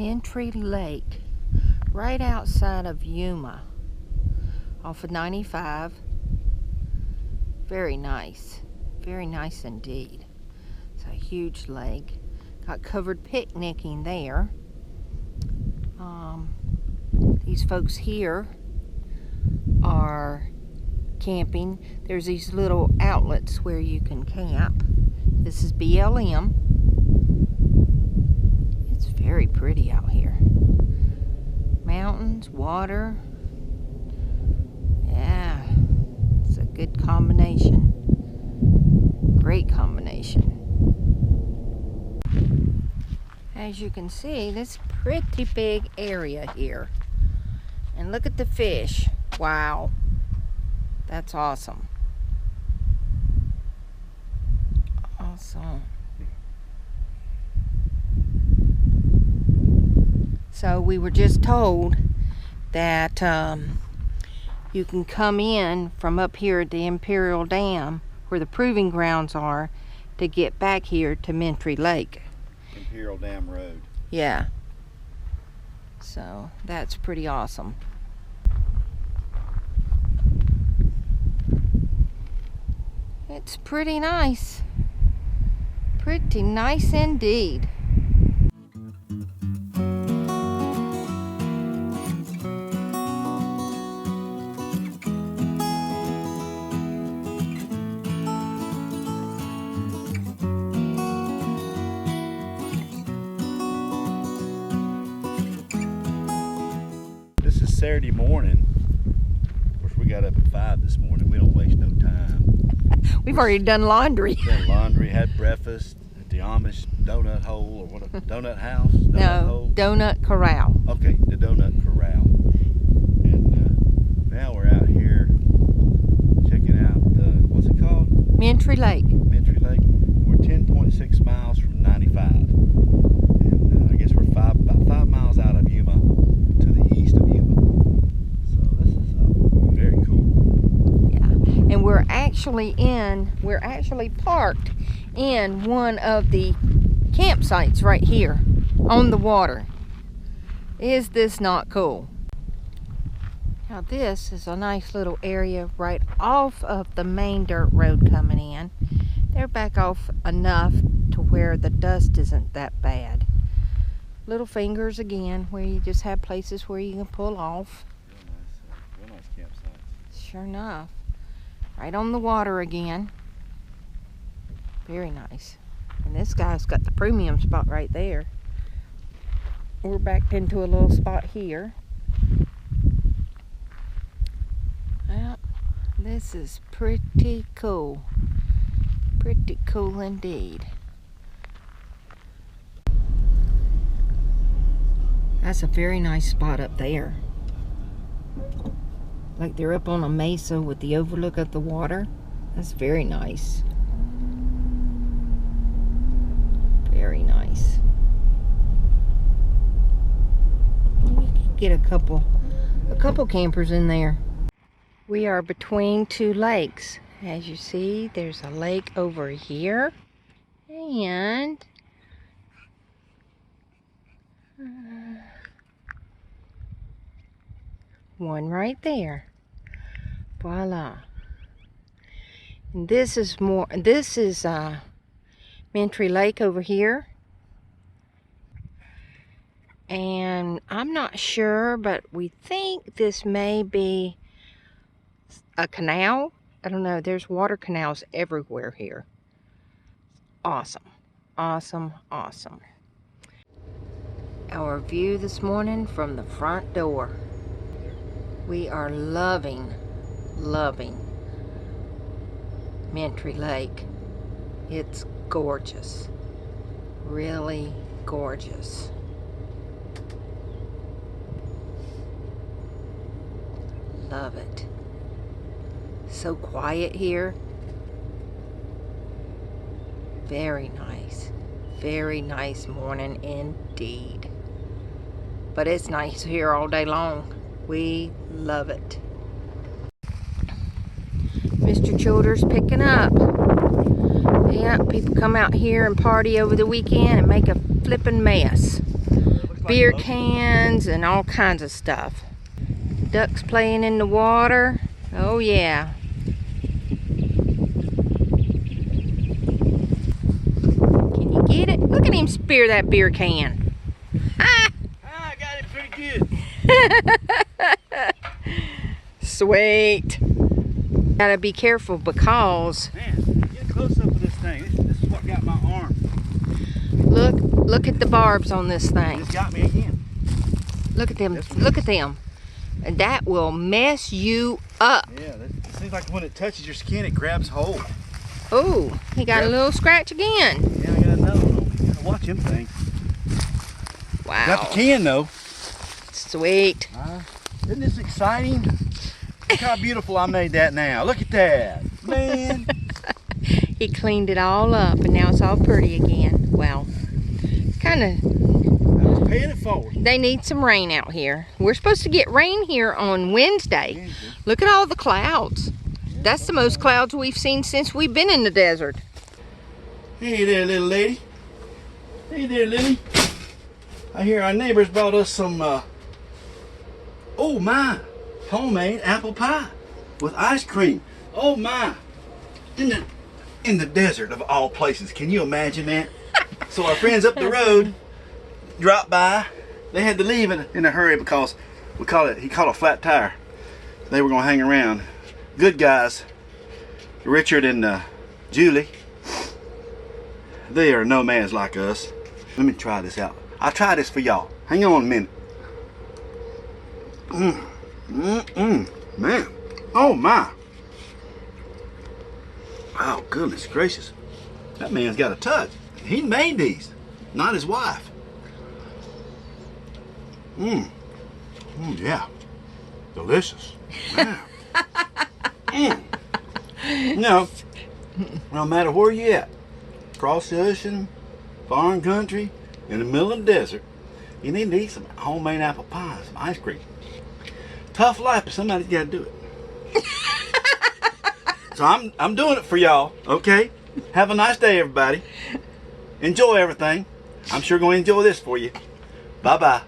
Mittry Lake, right outside of Yuma, off of 95. Very nice indeed. It's a huge lake. Got covered picnicking there. These folks here are camping. There's these little outlets where you can camp. This is BLM. It's very pretty out here. Mountains, water. Yeah, it's a good combination. Great combination. As you can see, this pretty big area here. And look at the fish. Wow. That's awesome. Awesome. So we were just told that you can come in from up here at the Imperial Dam, where the proving grounds are, to get back here to Mittry Lake. Imperial Dam Road. Yeah. So that's pretty awesome. It's pretty nice. Pretty nice indeed. This is Saturday morning. Of course, we got up at 5 this morning. We don't waste no time. We've already done laundry. Done laundry, had breakfast at the Amish donut hole, or what? Donut house? No, hole? Donut Corral. Okay, the donut corral. And now we're out here checking out, what's it called? Mittry Lake. Mittry Lake. We're 10.6 miles from 95. And I guess we're about 5 miles out of Yuma, to the east of Yuma. So this is very cool. Yeah, and we're actually parked in one of the campsites right here on the water. Is this not cool? Now this is a nice little area right off of the main dirt road coming in. They're back off enough to where the dust isn't that bad. Little fingers again, where you just have places where you can pull off. Real nice campsite. Sure enough. Right on the water again. Very nice. And this guy's got the premium spot right there. We're backed into a little spot here. Well, this is pretty cool. Pretty cool indeed. That's a very nice spot up there. Like they're up on a mesa with the overlook of the water. That's very nice. Very nice. You can get a couple campers in there. We are between two lakes. As you see, there's a lake over here and one right there. Voila. And this is Mittry Lake over here. And I'm not sure, but we think this may be a canal. I don't know. There's water canals everywhere here. Awesome. Awesome. Awesome. Our view this morning from the front door. We are loving Mittry Lake. It's gorgeous. Really gorgeous. Love it. So quiet here. Very nice. Very nice morning indeed. But it's nice here all day long. We love it. Mr. Childers picking up. Yeah, people come out here and party over the weekend and make a flippin' mess. beer cans and all kinds of stuff. Ducks playing in the water. Oh yeah. Can you get it? Look at him spear that beer can. I got it pretty good. Sweet. Gotta be careful because Man, get a close up of this thing. This is what got my arm. look at the barbs on this thing. It's got me again. Look at them. Look at them. And that will mess you up. Yeah, it seems like when it touches your skin, it grabs hold. Oh, he got a little scratch again. Yeah, I got another one on me. Gotta watch him thing. Wow. Got the can though. Sweet. Isn't this exciting? Look how beautiful I made that now. Look at that. Man. He cleaned it all up and now it's all pretty again. Well, kind of. I was paying it forward. They need some rain out here. We're supposed to get rain here on Wednesday. Look at all the clouds. That's the most clouds we've seen since we've been in the desert. Hey there, little lady. Hey there, Lily. I hear our neighbors brought us some, oh my, homemade apple pie with ice cream. Oh my. In the desert of all places. Can you imagine that? So our friends up the road dropped by. They had to leave in a hurry because he caught a flat tire. They were gonna hang around. Good guys, Richard and Julie. They are nomads like us. Let me try this out. I'll try this for y'all. Hang on a minute. Man. Oh my. Oh goodness gracious. That man's got a touch. He made these, not his wife. Yeah. Delicious. Man. No matter where you at, across the ocean, foreign country, in the middle of the desert, you need to eat some homemade apple pie, some ice cream. Tough life, but somebody's got to do it. So I'm doing it for y'all, okay? Have a nice day, everybody. Enjoy everything. I'm sure going to enjoy this for you. Bye-bye.